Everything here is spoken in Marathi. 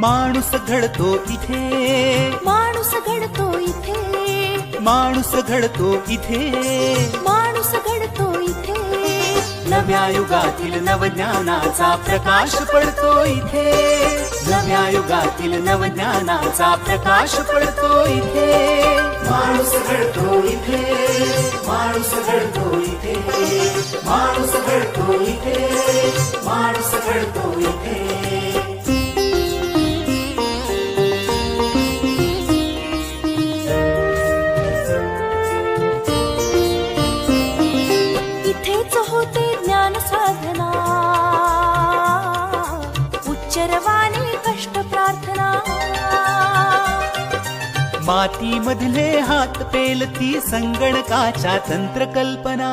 माणूस घडतो इथे, माणूस घडतो इथे, माणूस घडतो इथे, माणूस घडतो इथे. नव्या युगातील नवज्ञानाचा प्रकाश पडतो इथे, नव्या युगातील नवज्ञानाचा प्रकाश पडतो इथे. माणूस घडतो इथे, माणूस घडतो इथे, माणूस घडतो इथे, माणूस घडतो इथे. इथेच होते ज्ञान साधना, उच्चरवाणी कष्ट प्रार्थना. माती मधले हात पेलती संगणकाच्या तंत्रकल्पना.